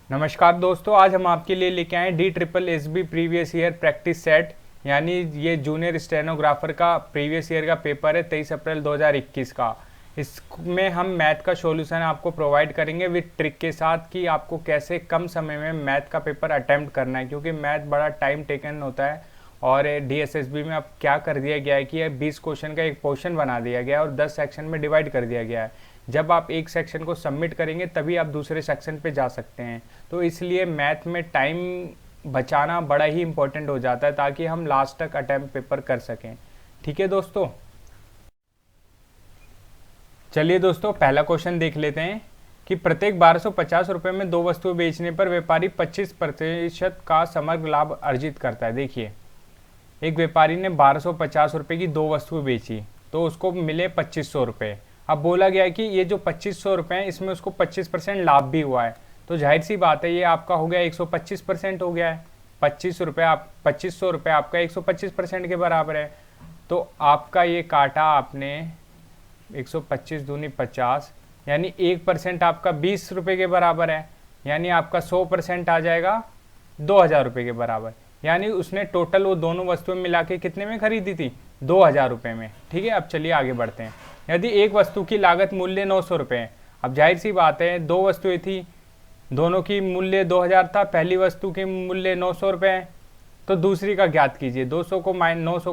नमस्कार दोस्तों, आज हम आपके लिए लेके आए DSSB previous year practice set. यानी ये जूनियर स्टेनोग्राफर का प्रीवियस ईयर का पेपर है 23 अप्रैल 2021 का। इसमें हम मैथ का सॉल्यूशन आपको प्रोवाइड करेंगे विद ट्रिक के साथ कि आपको कैसे कम समय में मैथ का पेपर अटेम्प्ट करना है, क्योंकि मैथ बड़ा टाइम टेकन होता है। और DSSB में अब क्या कर दिया गया है कि ये 20 क्वेश्चन का एक पोर्शन बना दिया गया है और 10 सेक्शन में डिवाइड कर दिया गया है। जब आप एक सेक्शन को सबमिट करेंगे तभी आप दूसरे सेक्शन पे जा सकते हैं। तो इसलिए मैथ में टाइम बचाना बड़ा ही इंपॉर्टेंट हो जाता है ताकि हम लास्ट तक अटेम्प्ट पेपर कर सकें। ठीक है दोस्तों, चलिए दोस्तों पहला क्वेश्चन देख लेते हैं कि प्रत्येक 1250 रुपये में दो वस्तुएं बेचने पर व्यापारी 25% का समग्र लाभ अर्जित करता है। देखिए, एक व्यापारी ने 1250 रुपये की दो वस्तुएं बेची तो उसको मिले 2500 रुपये। अब बोला गया है कि ये जो 2500 रुपये हैं इसमें उसको 25% लाभ भी हुआ है, तो जाहिर सी बात है ये आपका हो गया 125% हो गया है। 2500 रुपये आपका 125% के बराबर है। तो आपका ये काटा आपने 125 दूनी 50, यानी 1% आपका 20 रुपये के बराबर है, यानी आपका 100% आ जाएगा 2000 रुपये के बराबर। यानी उसने टोटल वो दोनों वस्तुएं मिला के कितने में खरीदी थी? 2000 रुपये में। ठीक है, अब चलिए आगे बढ़ते हैं। यदि एक वस्तु की लागत मूल्य 900 रुपये है, अब जाहिर सी बात है दो वस्तुएं थी, दोनों की मूल्य 2000 था, पहली वस्तु की मूल्य 900 रुपये है, तो दूसरी का ज्ञात कीजिए। 900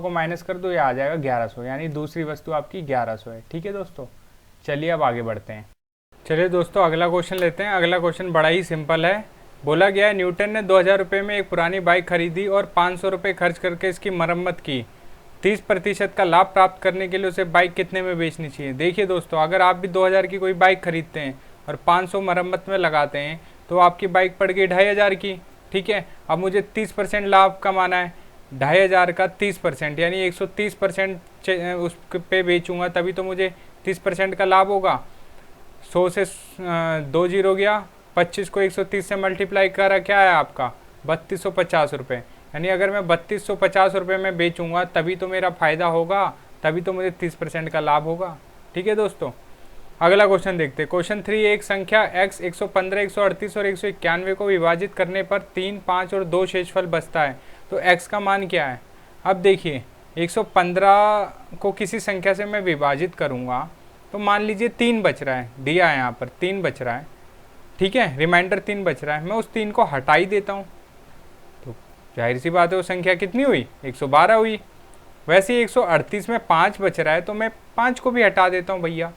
को माइनस कर दो, ये आ जाएगा 1100, यानी दूसरी वस्तु आपकी 1100 है। ठीक है दोस्तों, चलिए अब आगे बढ़ते हैं। चलिए दोस्तों अगला क्वेश्चन लेते हैं। अगला क्वेश्चन बड़ा ही सिंपल है। बोला गया है न्यूटन ने 2000 रुपये में एक पुरानी बाइक खरीदी और 500 रुपये खर्च करके इसकी मरम्मत की। 30% का लाभ प्राप्त करने के लिए उसे बाइक कितने में बेचनी चाहिए? देखिए दोस्तों, अगर आप भी 2000 की कोई बाइक खरीदते हैं और 500 मरम्मत में लगाते हैं तो आपकी बाइक पड़ गई 2500 की। ठीक है, अब मुझे 30% लाभ कमाना है। 2500 का 30% यानी 130% उस पे बेचूंगा तभी तो मुझे 30% का लाभ होगा। 100 से 2 जीरो गया, 25 को 130 से मल्टीप्लाई करा, क्या है आपका 3250 रुपये। यानी अगर मैं 3250 रुपये में बेचूंगा तभी तो मेरा फ़ायदा होगा, तभी तो मुझे 30% का लाभ होगा। ठीक है दोस्तों, अगला क्वेश्चन देखते हैं। क्वेश्चन 3, एक संख्या x 115, 138 और 191 को विभाजित करने पर 3, 5 और 2 शेषफल बचता है, तो x का मान क्या है? अब देखिए, 115 को किसी संख्या से मैं विभाजित करूँगा तो मान लीजिए 3 बच रहा है, दिया है यहाँ पर 3 बच रहा है। ठीक है, रिमाइंडर 3 बच रहा है, मैं उस 3 को हटा ही देता हूँ तो जाहिर सी बात है वो संख्या कितनी हुई? 112 हुई। वैसे ही 138 में 5 बच रहा है तो मैं 5 को भी हटा देता हूँ भैया,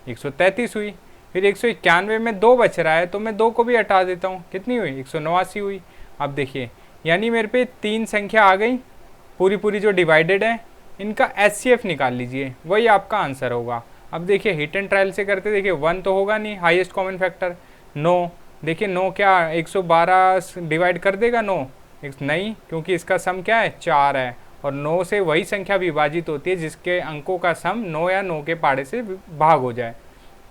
133 हुई। फिर 191 में 2 बच रहा है तो मैं 2 को भी हटा देता हूँ, कितनी हुई? 189 हुई। अब देखिए, यानी मेरे पे 3 संख्या आ गई पूरी जो डिवाइडेड है, इनका HCF निकाल लीजिए, वही आपका आंसर होगा। अब देखिए हिट एंड ट्रायल से करते, देखिए 1 तो होगा नहीं, हाईएस्ट कॉमन फैक्टर 9। देखिए 9 क्या 112 डिवाइड कर देगा? 9 नहीं, क्योंकि इसका सम क्या है? 4 है, और 9 से वही संख्या विभाजित होती है जिसके अंकों का सम 9 या 9 के पाड़े से भाग हो जाए।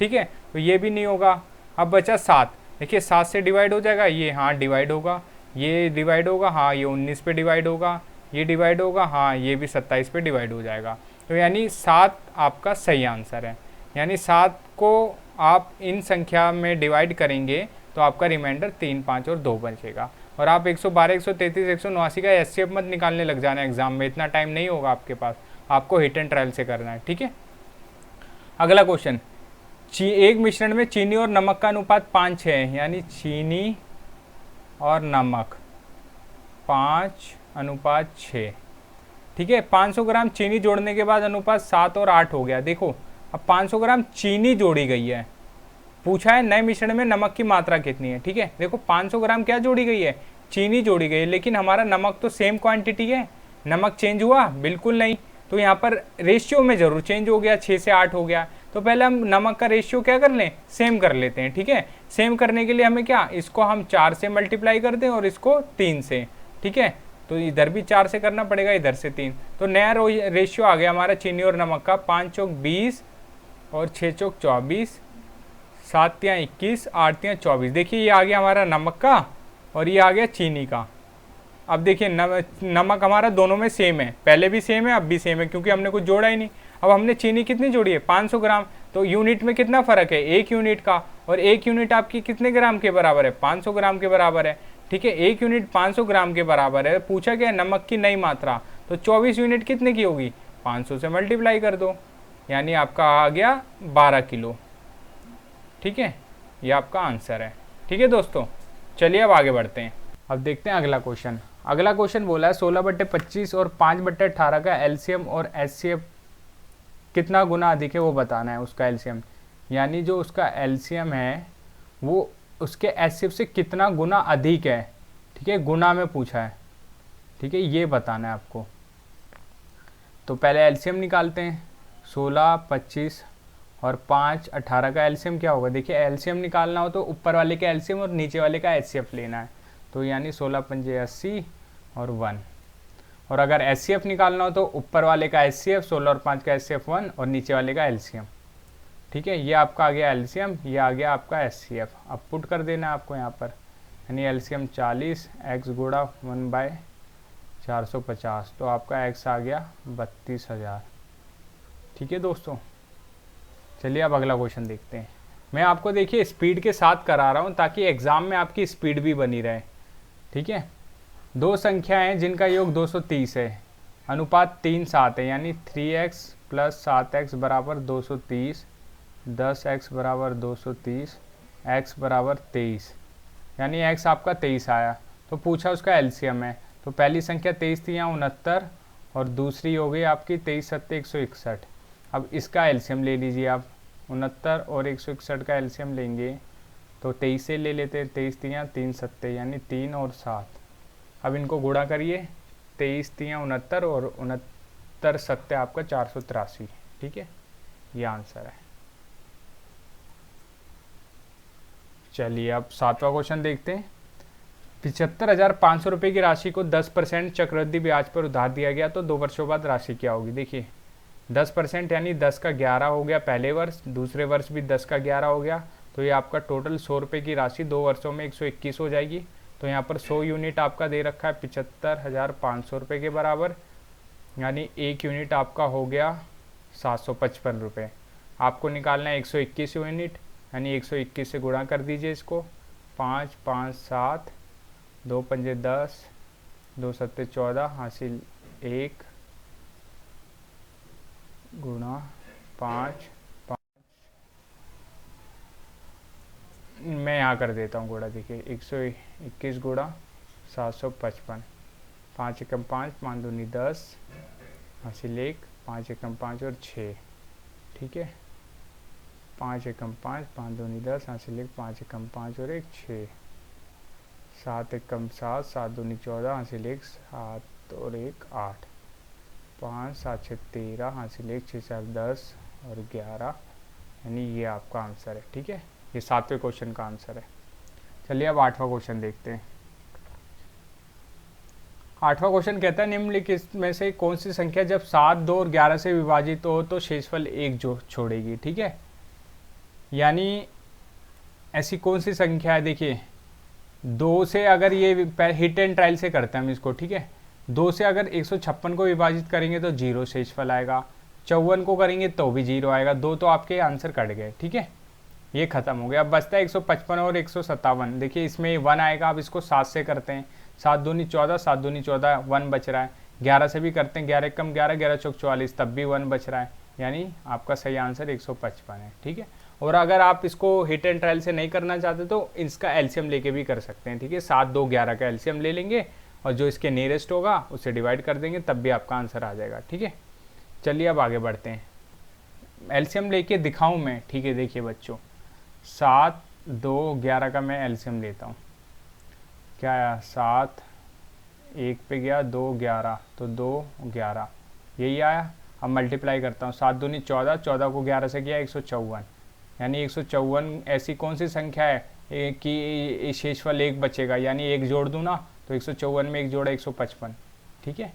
ठीक है, तो ये भी नहीं होगा। अब बचा 7। देखिए 7 से डिवाइड हो जाएगा, ये हाँ डिवाइड होगा, ये डिवाइड होगा, हाँ ये 19 पे डिवाइड होगा, ये डिवाइड होगा, हाँ ये भी 27 पे डिवाइड हो जाएगा। तो यानी 7 आपका सही आंसर है। यानी 7 को आप इन संख्या में डिवाइड करेंगे तो आपका रिमाइंडर 3, 5 और 2 बचेगा। और आप 112, 133, 189 का HCF मत निकालने लग जाना एग्जाम में, इतना टाइम नहीं होगा आपके पास, आपको हिट एंड ट्रायल से करना है। ठीक है, अगला क्वेश्चन, एक मिश्रण में चीनी और नमक का अनुपात 5 है, यानी चीनी और नमक 5:6। ठीक है, 500 ग्राम चीनी जोड़ने के बाद अनुपात 7 और 8 हो गया। देखो अब 500 ग्राम चीनी जोड़ी गई है, पूछा है नए मिश्रण में नमक की मात्रा कितनी है। ठीक है, देखो 500 ग्राम क्या जोड़ी गई है? चीनी जोड़ी गई है, लेकिन हमारा नमक तो सेम क्वांटिटी है, नमक चेंज हुआ? बिल्कुल नहीं। तो यहाँ पर रेशियो में जरूर चेंज हो गया, 6 से 8 हो गया। तो पहले हम नमक का रेशियो क्या कर लें? सेम कर लेते हैं। ठीक है, सेम करने के लिए हमें क्या, इसको हम 4 से मल्टीप्लाई कर दें और इसको 3 से। ठीक है, तो इधर भी 4 से करना पड़ेगा, इधर से 3। तो नया रेशियो आ गया हमारा चीनी और नमक का, 5 चौक 20 और 6 चौक 24, 7 तियां 21, 8 तियां 24। देखिए ये आ गया हमारा नमक का और ये आ गया चीनी का। अब देखिए नमक हमारा दोनों में सेम है, पहले भी सेम है अब भी सेम है, क्योंकि हमने कुछ जोड़ा ही नहीं। अब हमने चीनी कितनी जोड़ी है? 500 ग्राम। तो यूनिट में कितना फ़र्क है? 1 यूनिट का। और 1 यूनिट आपकी कितने ग्राम के बराबर है, 500 ग्राम के बराबर है। ठीक है, 1 यूनिट 500 ग्राम के बराबर है। पूछा गया नमक की नई मात्रा, तो 24 यूनिट कितने की होगी, 500 से मल्टीप्लाई कर दो, यानी आपका आ गया 12 किलो। ठीक है, ये आपका आंसर है। ठीक है दोस्तों, चलिए अब आगे बढ़ते हैं। अब देखते हैं अगला क्वेश्चन। अगला क्वेश्चन बोला है 16/25 और 5/18 का एलसीएम और एचसीएफ कितना गुना अधिक है वो बताना है, उसका एलसीएम, यानी जो उसका एलसीएम है वो उसके एचसीएफ से कितना गुना अधिक है। ठीक है, गुना में पूछा है। ठीक है, ये बताना है आपको। तो पहले एलसीएम निकालते हैं। 16, 25 और 5, 18 का एलसीएम क्या होगा। देखिए, एलसीएम निकालना हो तो ऊपर वाले का एलसीएम और नीचे वाले का एचसीएफ लेना है। तो यानी 16 पंजे 80 और 1। और अगर एचसीएफ निकालना हो तो ऊपर वाले का एचसीएफ 16 और 5 का एचसीएफ 1 और नीचे वाले का एलसीएम। ठीक है, ये आपका आ गया एलसीएम, ये आ गया आपका एचसीएफ। अब पुट कर देना है आपको यहाँ पर, यानी एलसीएम 40 x गुणा 1/450, तो आपका x आ गया 32,000। ठीक है दोस्तों, चलिए अब अगला क्वेश्चन देखते हैं। मैं आपको देखिए स्पीड के साथ करा रहा हूँ ताकि एग्जाम में आपकी स्पीड भी बनी रहे। ठीक है, दो संख्याएं जिनका योग 230 है, अनुपात 3:7 है, यानी 3x + 7x बराबर 230, 10x बराबर 230, x बराबर 23, यानी x आपका 23 आया। तो पूछा उसका एलसीएम है, तो पहली संख्या 23 थी, यहाँ 69, और दूसरी हो गई आपकी 23 सत्ते 161। अब इसका एलसीएम ले लीजिए आप, 69 और 161 का एलसीएम लेंगे तो 23 से ले लेते हैं, 23 तियाँ 3 सत्ते, यानी 3 और 7। अब इनको गुणा करिए, 23 तियाँ 69 और 69 सत्ते आपका 483। ठीक है, ये आंसर है। चलिए अब 7वां क्वेश्चन देखते हैं। 75,500 रुपये की राशि को 10% चक्रवृद्धि ब्याज पर उधार दिया गया, तो 2 वर्षों बाद राशि क्या होगी। देखिए 10% यानी 10 का 11 हो गया पहले वर्ष, दूसरे वर्ष भी 10 का 11 हो गया, तो ये आपका टोटल 100 रुपये की राशि 2 वर्षों में 121 हो जाएगी। तो यहाँ पर 100 यूनिट आपका दे रखा है 75,500 रुपये के बराबर, यानी 1 यूनिट आपका हो गया 755 रुपये। आपको निकालना है 121 यूनिट, यानी 121 से गुणा कर दीजिए इसको, 5, 5, 7, 2 पंजे 10, 2 सत्ते 14, हासिल 1 गुणा 5, मैं यहाँ कर देता हूँ गुणा। देखिए 121 गुणा 755, 5 एकम 5, 5 दूनी 10, हासिल 1, 5 एकम 5 और 6। ठीक है, 5 एकम 5, 5 दूनी 10, हासिल 1, 5 एकम 5 और 1 6, 7 एकम 7, 7 दूनी 14, हासिल 1, 7 और 1 8, 5, 7 6 13, हासिल 1, 6 7 10 और 11, यानी ये आपका आंसर है। ठीक है, ये 7वें क्वेश्चन का आंसर है। चलिए अब 8वां क्वेश्चन देखते हैं। 8वां क्वेश्चन कहता है निम्नलिखित में से कौन सी संख्या जब 7, 2 और 11 से विभाजित हो तो शेषफल 1 जो छोड़ेगी। ठीक है, यानी ऐसी कौन सी संख्या है। देखिए 2 से अगर ये हिट एंड ट्रायल से करते हैं हम इसको। ठीक है, 2 से अगर 156 को विभाजित करेंगे तो 0 शेषफल आएगा, 54 को करेंगे तो भी 0 आएगा। 2 तो आपके आंसर कट गए। ठीक है, ये खत्म हो गया। अब बचता है 155 और 157। देखिए इसमें 1 आएगा, अब इसको 7 से करते हैं, 7 दूनी 14, 7 दूनी 14, 1 बच रहा है। 11 से भी करते हैं, 11 कम 11, 11 चौक 44, तब भी 1 बच रहा है, यानी आपका सही आंसर 155 है। ठीक है, और अगर आप इसको हिट एंड ट्रायल से नहीं करना चाहते तो इसका एलसीएम लेके भी कर सकते हैं। ठीक है, 7, 2, 11 का एलसीएम ले लेंगे और जो इसके नियरेस्ट होगा उसे डिवाइड कर देंगे, तब भी आपका आंसर आ जाएगा। ठीक है, चलिए अब आगे बढ़ते हैं। एलसीएम लेके दिखाऊं मैं। ठीक है, देखिए बच्चों 7, 2, 11 का मैं एलसीएम लेता हूँ। क्या आया, 7 1 पे गया, 2 11, तो 2 11 यही आया। अब मल्टीप्लाई करता हूँ, 7 दूनी 14, 14 को 11 से किया 154, यानी 154 ऐसी कौन सी संख्या है कि शेषफल 1 बचेगा, यानी 1 जोड़ दूँ ना, तो 154 में 1 जोड़ा 155। ठीक है,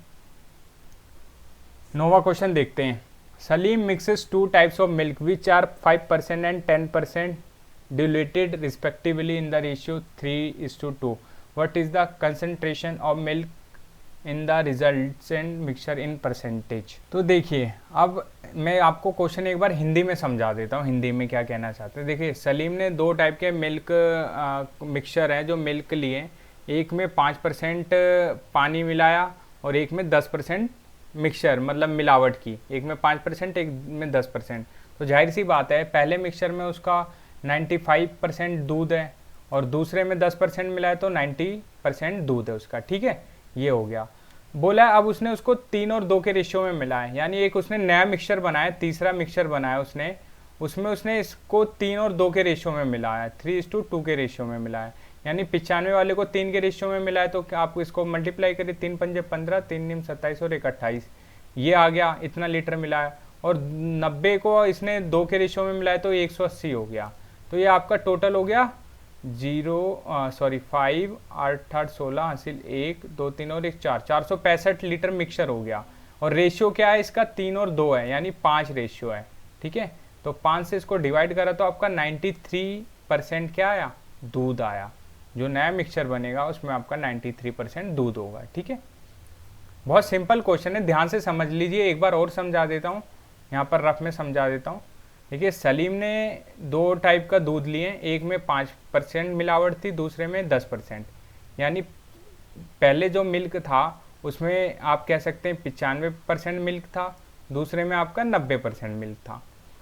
9वां क्वेश्चन देखते हैं। Salim mixes 2 types of milk which are 5% and 10% diluted respectively in the ratio 3:2. What is the concentration of milk in the resultant mixture in percentage. तो देखिए अब मैं आपको क्वेश्चन एक बार हिंदी में समझा देता हूँ, हिंदी में क्या कहना चाहते हैं। देखिए सलीम ने 2 टाइप के मिल्क मिक्सचर है जो मिल्क लिए, एक में 5% पानी मिलाया और एक में 10% मिक्सचर मतलब मिलावट की, एक में 5% एक में 10%। तो जाहिर सी बात है पहले मिक्सचर में उसका 95% दूध है और दूसरे में 10% मिला है तो 90% दूध है उसका, ठीक है। ये हो गया। बोला अब उसने उसको 3 और 2 के रेशियो में मिला है, यानी एक उसने नया मिक्सचर बनाया, तीसरा मिक्सचर बनाया उसने, उसमें उसने इसको 3 और 2 के रेशियो में मिला है, 3:2 के रेशियो में मिला है। यानी 95 वाले को 3 के रेशियो में मिला है तो आप इसको मल्टीप्लाई करिए, 3 पंजे 15, 3 निम 27 और 1 28, ये आ गया, इतना लीटर मिला है। और 90 को इसने 2 के रेशियो में मिला है तो 180 हो गया। तो ये आपका टोटल हो गया 5 8 8 16 हासिल 1 2 3 और 1 4, 465 लीटर मिक्सचर हो गया। और रेशियो क्या है इसका, 3 और 2 है, यानी 5 रेशियो है, ठीक है। तो 5 से इसको डिवाइड करा तो आपका 93% क्या आया, दूध आया। जो नया मिक्सचर बनेगा उसमें आपका 93% दूध होगा, ठीक है। बहुत सिंपल क्वेश्चन है, ध्यान से समझ लीजिए। एक बार और समझा देता हूँ, यहाँ पर रफ में समझा देता हूँ। देखिए सलीम ने 2 टाइप का दूध लिए, एक में 5% मिलावट थी, दूसरे में 10%। यानी पहले जो मिल्क था उसमें आप कह सकते हैं 95% मिल्क था, दूसरे में आपका 90% मिल्क था।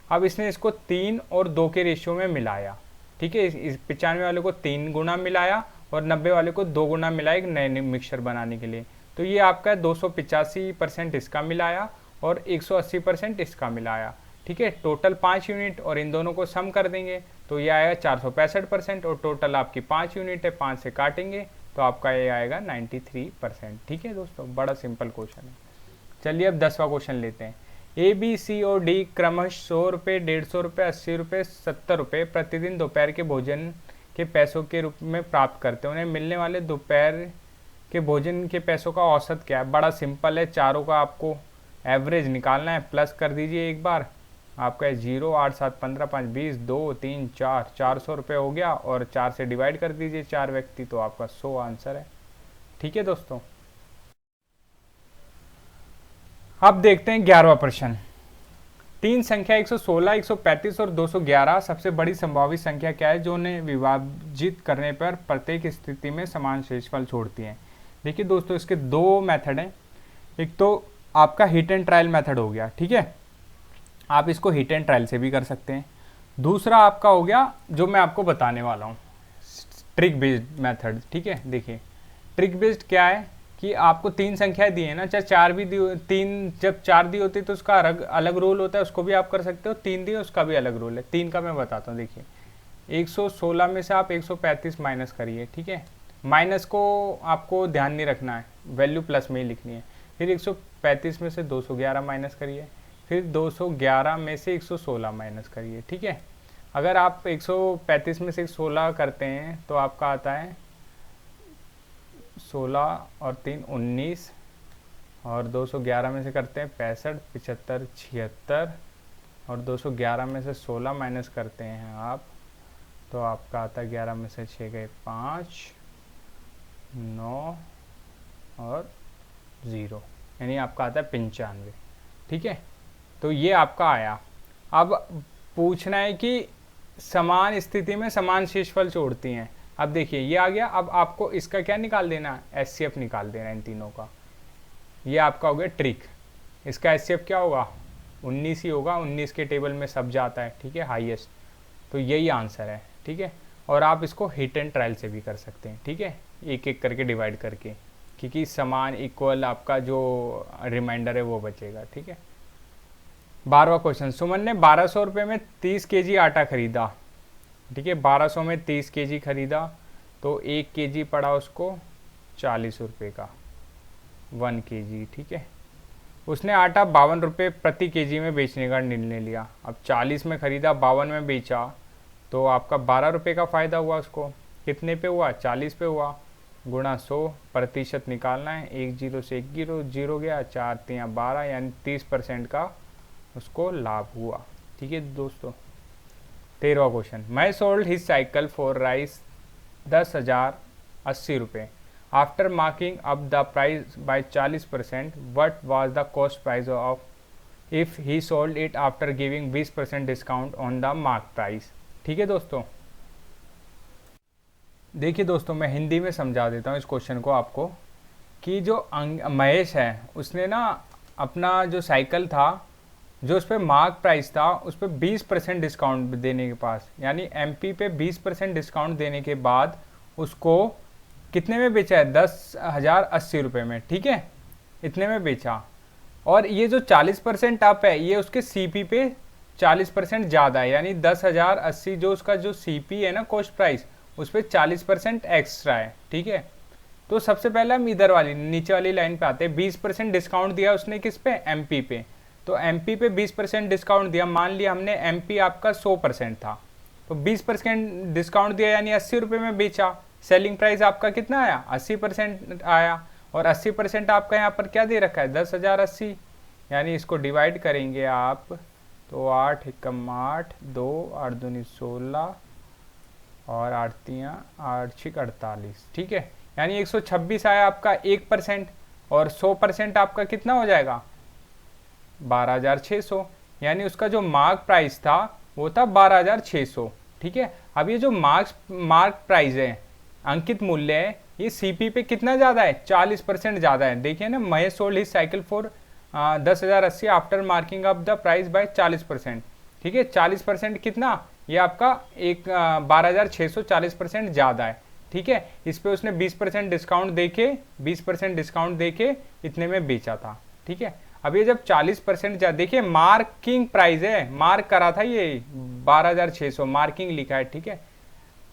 अब इसने इसको 3 और 2 के रेशियो में मिलाया, ठीक है। इस 95 वाले को 3 गुना मिलाया और 90 वाले को 2 गुना मिलाया एक नए मिक्सचर बनाने के लिए। तो ये आपका 285% इसका मिलाया और 180% इसका मिलाया, ठीक है। टोटल 5 यूनिट और इन दोनों को सम कर देंगे तो ये आएगा 465% और टोटल आपकी 5 यूनिट है, 5 से काटेंगे तो आपका ये आएगा 93%, ठीक है दोस्तों। बड़ा सिंपल क्वेश्चन है। चलिए अब 10वां क्वेश्चन लेते हैं। ए बी सी और डी क्रमश 100 रुपये, 150 रुपये, 80 रुपये, 70 रुपये प्रतिदिन दोपहर के भोजन के पैसों के रूप में प्राप्त करते हैं। उन्हें मिलने वाले दोपहर के भोजन के पैसों का औसत क्या है। बड़ा सिंपल है, चारों का आपको एवरेज निकालना है। प्लस कर दीजिए एक बार, आपका 0 8 7 15 5 20 2 3 4, 400 रुपये हो गया और 4 से डिवाइड कर दीजिए 4 व्यक्ति तो आपका 100 आंसर है, ठीक है दोस्तों। अब देखते हैं 11वां प्रश्न। 3 संख्या 116, 135 और 211 सबसे बड़ी संभावित संख्या क्या है जो उन्हें विभाजित करने पर प्रत्येक स्थिति में समान शेषफल छोड़ती है। देखिए दोस्तों इसके 2 मेथड हैं। एक तो आपका हिट एंड ट्रायल मेथड हो गया, ठीक है, आप इसको हिट एंड ट्रायल से भी कर सकते हैं। दूसरा आपका हो गया जो मैं आपको बताने वाला हूँ, ट्रिक बेस्ड मेथड, ठीक है। देखिए ट्रिक बेस्ड क्या है कि आपको 3 संख्याएं दी है ना, चाहे 4 भी दी, 3 जब 4 दी होती है तो उसका अलग रूल होता है, उसको भी आप कर सकते हो। 3 दी उसका भी अलग रूल है। 3 का मैं बताता हूँ। देखिए 116 में से आप 135 माइनस करिए, ठीक है। माइनस को आपको ध्यान नहीं रखना है, वैल्यू प्लस में ही लिखनी है। फिर 135 में से 211 माइनस करिए, फिर 211 में से 116 माइनस करिए, ठीक है। अगर आप 135 में से 16 करते हैं तो आपका आता है 16 और 3 19 और 211 में से करते हैं 65 75 76 और 211 में से 16 माइनस करते हैं आप तो आपका आता है 11 में से 6 गए 5 9 और 0, यानी आपका आता है 95, ठीक है। तो ये आपका आया। अब पूछना है कि समान स्थिति में समान शेषफल छोड़ती हैं। अब देखिए ये आ गया। अब आपको इसका क्या निकाल देना है, एचसीएफ निकाल देना है इन तीनों का। ये आपका हो गया ट्रिक। इसका एचसीएफ क्या होगा, 19 ही होगा, 19 के टेबल में सब जाता है, ठीक है, हाईएस्ट। तो यही आंसर है, ठीक है। और आप इसको हिट एंड ट्रायल से भी कर सकते हैं, ठीक है, एक एक करके डिवाइड करके, क्योंकि समान इक्वल आपका जो रिमाइंडर है वो बचेगा, ठीक है। 12वां क्वेश्चन। सुमन ने 1200 रुपये में 30 केजी आटा खरीदा, ठीक है। 1200 में 30 केजी खरीदा तो 1 केजी पड़ा उसको 40 रुपये का, 1 केजी, ठीक है। उसने आटा 52 रुपये प्रति केजी में बेचने का निर्णय लिया। अब 40 में खरीदा, 52 में बेचा तो आपका 12 रुपये का फ़ायदा हुआ उसको। कितने पे हुआ, 40 पे हुआ, गुणा 100, प्रतिशत निकालना है। 1 0 से 1 0 गया, 4 3 12, यानी 30% का उसको लाभ हुआ, ठीक है दोस्तों। 13वां क्वेश्चन। मैं sold his cycle for rice 10,080 रुपये। After marking up the price by 40%, what was the cost price of if he sold it after giving 20% discount on the mark price. ठीक है दोस्तों, देखिए दोस्तों मैं हिंदी में समझा देता हूँ इस क्वेश्चन को आपको, कि जो महेश है उसने ना अपना जो साइकिल था, जो उस पर मार्क प्राइस था उस पर 20% डिस्काउंट देने के पास, यानी एमपी पे 20% डिस्काउंट देने के बाद उसको कितने में बेचा है, 10,080 रुपये में। ठीक है, इतने में बेचा। और ये जो 40% अप है ये उसके सीपी पे 40% ज़्यादा है, यानी 10,080 जो उसका जो सीपी है ना कॉस्ट प्राइस, उस पर 40% एक्स्ट्रा है। ठीक है, तो सबसे पहले हम इधर वाली नीचे वाली लाइन पे आते हैं। 20% डिस्काउंट दिया उसने किस पे, एमपी पे। तो एमपी पे 20% डिस्काउंट दिया, मान लिया हमने एमपी आपका 100% था, तो 20% डिस्काउंट दिया यानी 80 रुपये में बेचा। सेलिंग प्राइस आपका कितना आया, 80% आया। और 80% आपका यहाँ पर क्या दे रखा है, 10,080, यानी इसको डिवाइड करेंगे आप तो 8 एकम 8, 2 8 दूनी 16 और 8 तियाँ 8 छिक 48। ठीक है, यानी 126 आया आपका 1%, और 100% आपका कितना हो जाएगा, 12,600, यानी उसका जो मार्क प्राइस था वो था 12,600। ठीक है, अब ये जो मार्क प्राइस है, अंकित मूल्य है, ये सीपी पे कितना ज़्यादा है, 40% ज़्यादा है। देखिए ना, Mahesh sold his cycle for 10,080 after marking up the price by 40%। ठीक है, 40% कितना, ये आपका 12,600, 40% ज़्यादा है। ठीक है, इस पे उसने 20% डिस्काउंट देके 20% डिस्काउंट देके इतने में बेचा था। ठीक है, अब ये जब 40% देखिए मार्किंग प्राइस है, मार्क करा था ये 12,600, मार्किंग लिखा है। ठीक है,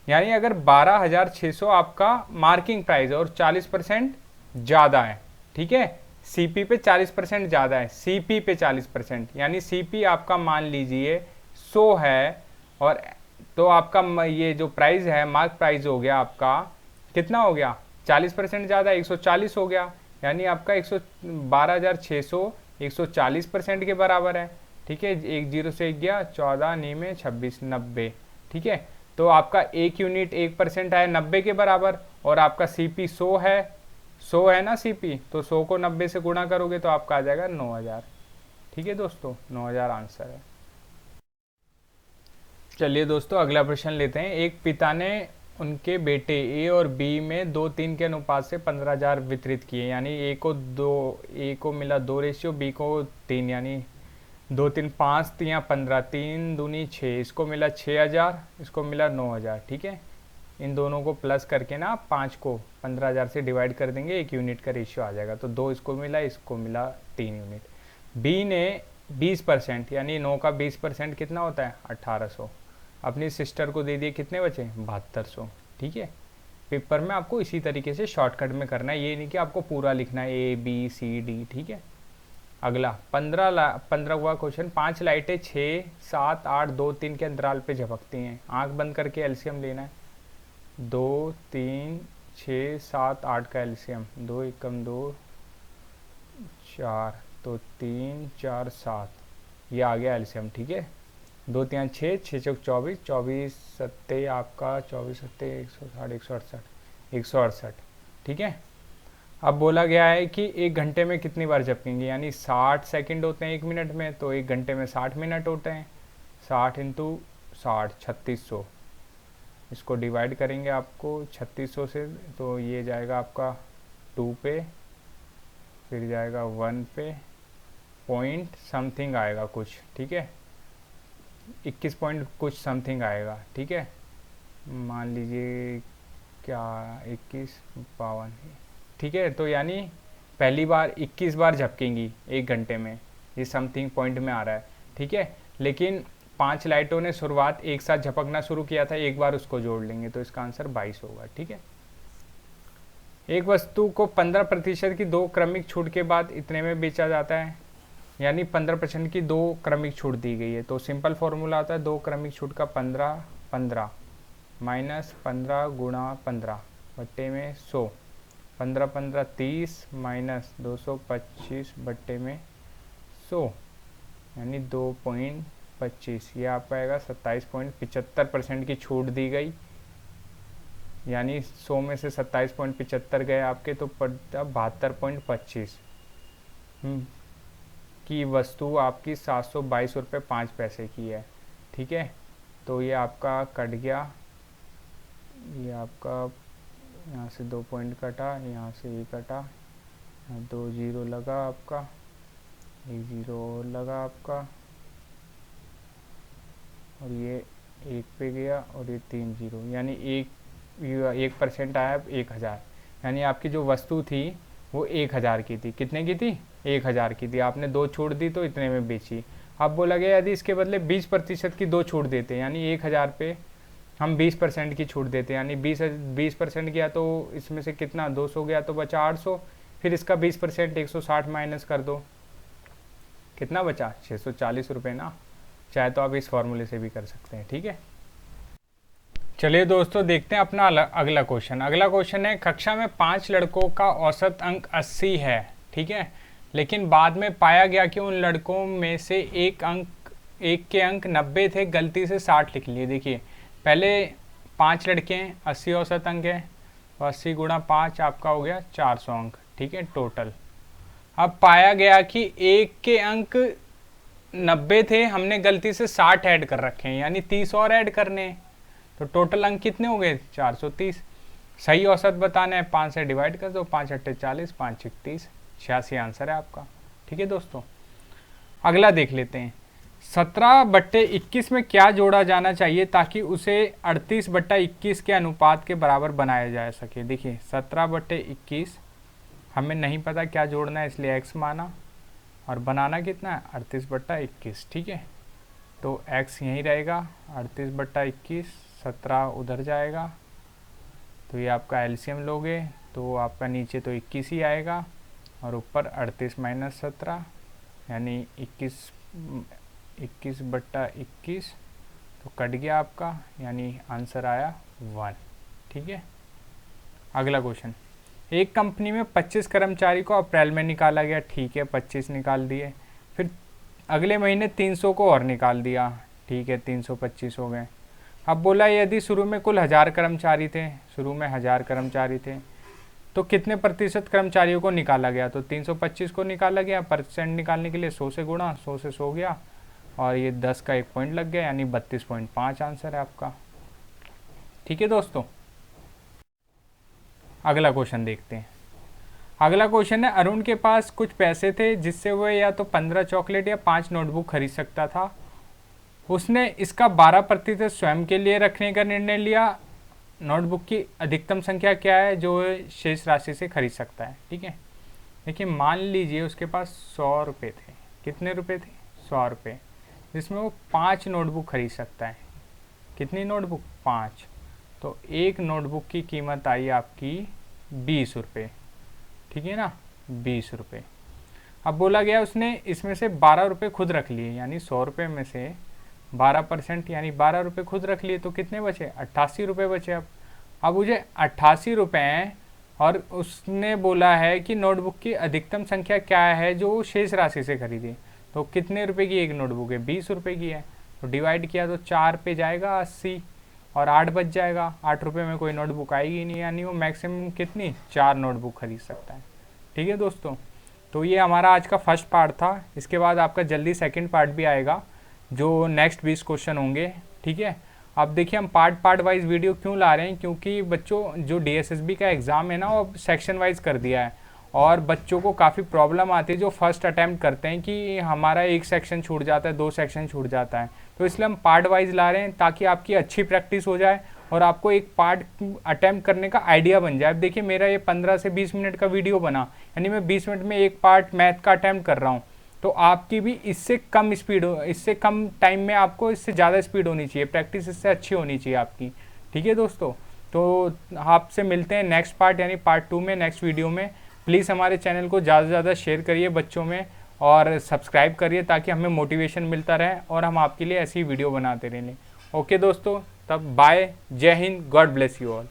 यानी अगर 12,600 आपका मार्किंग प्राइस है और 40% ज़्यादा है। ठीक है, सीपी पे 40% ज़्यादा है, सीपी पे 40%, यानी सीपी आपका मान लीजिए 100 है, और तो आपका ये जो प्राइस है मार्क प्राइस हो गया आपका कितना हो गया, 40% ज़्यादा, 140 हो गया, यानी आपका 12,600 140% के बराबर है। ठीक है, एक जीरो से एक गया, 14 नी में 26, 90। ठीक है, तो आपका एक यूनिट 1% है 90 के बराबर, और आपका सीपी 100 है, 100 है ना सीपी, तो 100 को 90 से गुणा करोगे तो आपका आ जाएगा 9,000। ठीक है दोस्तों, 9,000 आंसर है। चलिए दोस्तों अगला प्रश्न लेते हैं। एक पिता ने उनके बेटे ए और बी में 2:3 के अनुपात से 15,000 वितरित किए, यानी ए को मिला 2 रेशियो, बी को 3, यानी 2 3 5 3 15, 3 दूनी 6, इसको मिला 6,000, इसको मिला 9,000। ठीक है, इन दोनों को प्लस करके ना 5 को 15,000 से डिवाइड कर देंगे, 1 यूनिट का रेशियो आ जाएगा। तो 2 इसको मिला 3 यूनिट। बी ने 20%, यानी 9 का 20% कितना होता है, 1,800, अपनी सिस्टर को दे दिए, कितने बचे, 7,200। ठीक है, पेपर में आपको इसी तरीके से शॉर्टकट में करना है, ये नहीं कि आपको पूरा लिखना है ए बी सी डी। ठीक है, अगला 15 हुआ क्वेश्चन। 5 लाइटें 6 7 8 2 3 के अंतराल पे झपकती हैं, आंख बंद करके एलसीएम लेना है। 2 3 6 7 8 का एलसीएम, 2 एकम 2 4, तो 3 4 7, ये आ गया एलसीएम। ठीक है, 2 3 6, 6 चौक 24, 24 सत्ते आपका 24 सत्ते 160, 168, 168। ठीक है, अब बोला गया है कि 1 घंटे में कितनी बार झपकेंगे, यानी 60 सेकंड होते हैं 1 मिनट में, तो 1 घंटे में 60 मिनट होते हैं। 60 इंटू 60, 3600, इसको डिवाइड करेंगे आपको 3600 से, तो ये जाएगा आपका 2 पे, फिर जाएगा 1 पे, पॉइंट समथिंग आएगा कुछ। ठीक है, 21 पॉइंट कुछ समथिंग आएगा। ठीक है, मान लीजिए क्या 21 52। ठीक है, तो यानी पहली बार 21 बार झपकेंगी 1 घंटे में, ये समथिंग पॉइंट में आ रहा है। ठीक है, लेकिन 5 लाइटों ने शुरुआत एक साथ झपकना शुरू किया था, एक बार उसको जोड़ लेंगे तो इसका आंसर 22 होगा। ठीक है, एक वस्तु को 15% की 2 क्रमिक छूट के बाद इतने में बेचा जाता है, यानी 15% की 2 क्रमिक छूट दी गई है, तो सिंपल फॉर्मूला आता है 2 क्रमिक छूट का 15 15 माइनस 15 गुणा 15 बट्टे में 100, 15 15 30 माइनस 225 बट्टे में 100, यानी 2.25, ये आपका आएगा 27.75% की छूट दी गई। यानी 100 में से 27.75 गए आपके, तो पड़ता 72.25 की वस्तु आपकी 722 रुपये 5 पैसे की है। ठीक है, तो ये आपका कट गया, ये आपका यहाँ से 2 पॉइंट कटा, यहाँ से ये कटा, यहाँ 2 जीरो लगा आपका, 1 जीरो और लगा आपका, और ये 1 पे गया, और ये 3 जीरो, यानी 1% आया 1000। यानी आपकी जो वस्तु थी वो 1000 की थी। कितने की थी? 1000 की थी। आपने 2 छूट दी तो इतने में बेची। अब बोला गया यदि इसके बदले 20% की 2 छूट देते, यानी 1000 पे हम 20% की छूट देते, यानी 20% गया तो इसमें से कितना 200 गया तो बचा 800, फिर इसका 20% 160 माइनस कर दो, कितना बचा? 640 रुपये ना। चाहे तो आप इस फॉर्मूले से भी कर सकते हैं। ठीक है, चलिए दोस्तों देखते हैं अपना अगला क्वेश्चन। अगला क्वेश्चन है, कक्षा में 5 लड़कों का औसत अंक 80 है। ठीक है, लेकिन बाद में पाया गया कि उन लड़कों में से एक के अंक 90 थे, गलती से 60 लिख लिए। देखिए पहले 5 लड़के हैं, 80 औसत अंक है, तो 80 गुणा 5 आपका हो गया 400 अंक। ठीक है, टोटल। अब पाया गया कि एक के अंक 90 थे, हमने गलती से 60 ऐड कर रखे हैं, यानी 30 और ऐड करने हैं, तो टोटल अंक कितने हो गए? 430। सही औसत बताना है, 5 से डिवाइड कर दो, 5 अट्ठे 40, 5 छिक 30, 86 आंसर है आपका। ठीक है दोस्तों, अगला देख लेते हैं। 17/21 में क्या जोड़ा जाना चाहिए ताकि उसे 38/21 के अनुपात के बराबर बनाया जा सके? देखिए 17/21 हमें नहीं पता क्या जोड़ना है, इसलिए x माना, और बनाना कितना है? 38/21। ठीक है, तो x यहीं रहेगा, 38/21, 17 उधर जाएगा, तो ये आपका एलसीएम लोगे तो आपका नीचे तो 21 ही आएगा, और ऊपर 38 माइनस 17 यानी 21/21, तो कट गया आपका, यानी आंसर आया 1। ठीक है, अगला क्वेश्चन। एक कंपनी में 25 कर्मचारी को अप्रैल में निकाला गया। ठीक है, 25 निकाल दिए, फिर अगले महीने 300 को और निकाल दिया। ठीक है, 325 हो गए। अब बोला यदि शुरू में कुल 1000 कर्मचारी थे, शुरू में 1000 कर्मचारी थे, तो कितने प्रतिशत कर्मचारियों को निकाला गया? तो 325 को निकाला गया, परसेंट निकालने के लिए 100 से गुणा, 100 से 100 गया, और ये 10 का 1 पॉइंट लग गया, यानी 32.5 आंसर है आपका। ठीक है दोस्तों, अगला क्वेश्चन देखते हैं। अगला क्वेश्चन है, अरुण के पास कुछ पैसे थे जिससे वह या तो 15 चॉकलेट या 5 नोटबुक खरीद सकता था। उसने इसका 12% स्वयं के लिए रखने का निर्णय लिया। नोटबुक की अधिकतम संख्या क्या है जो शेष राशि से खरीद सकता है? ठीक है, देखिए मान लीजिए उसके पास 100 रुपये थे। कितने रुपये थे? 100 रुपये, जिसमें वो 5 नोटबुक खरीद सकता है। कितनी नोटबुक? 5। तो एक नोटबुक की कीमत आई आपकी 20 रुपये। ठीक है ना, 20 रुपये। अब बोला गया उसने इसमें से 12 रुपये खुद रख लिए, यानी 100 रुपये में से 12% यानी 12 रुपये खुद रख लिए, तो कितने बचे? 88 रुपये बचे। अब मुझे 88 रुपये हैं, और उसने बोला है कि नोटबुक की अधिकतम संख्या क्या है जो शेष राशि से खरीदे। तो कितने रुपए की एक नोटबुक है? 20 रुपये की है, तो डिवाइड किया तो 4 पे जाएगा 80, और 8 बच जाएगा। 8 रुपये में कोई नोटबुक आएगी नहीं, यानी वो मैक्सिमम कितनी? 4 नोटबुक खरीद सकता है। ठीक है दोस्तों, तो ये हमारा आज का फर्स्ट पार्ट था। इसके बाद आपका जल्दी सेकंड पार्ट भी आएगा, जो नेक्स्ट 20 क्वेश्चन होंगे। ठीक है, अब देखिए हम पार्ट वाइज वीडियो क्यों ला रहे हैं, क्योंकि बच्चों जो DSSB का एग्ज़ाम है ना, वो सेक्शन वाइज कर दिया है, और बच्चों को काफ़ी प्रॉब्लम आती है जो फर्स्ट अटैम्प्ट करते हैं कि हमारा एक सेक्शन छूट जाता है, 2 सेक्शन छूट जाता है। तो इसलिए हम पार्ट वाइज ला रहे हैं ताकि आपकी अच्छी प्रैक्टिस हो जाए और आपको एक पार्ट अटैम्प्ट करने का आइडिया बन जाए। अब देखिए मेरा ये 15 से 20 मिनट का वीडियो बना, यानी मैं 20 मिनट में एक पार्ट मैथ का अटैम्प्ट कर रहा हूँ, तो आपकी भी इससे कम स्पीड हो, इससे कम टाइम में आपको इससे ज़्यादा स्पीड होनी चाहिए, प्रैक्टिस इससे अच्छी होनी चाहिए आपकी। ठीक है दोस्तों, तो आपसे मिलते हैं नेक्स्ट पार्ट यानी पार्ट 2 में, नेक्स्ट वीडियो में। प्लीज़ हमारे चैनल को ज़्यादा से ज़्यादा शेयर करिए बच्चों में, और सब्सक्राइब करिए ताकि हमें मोटिवेशन मिलता रहे और हम आपके लिए ऐसी वीडियो बनाते रहें। ओके दोस्तों, तब बाय, जय Hind, God bless you all.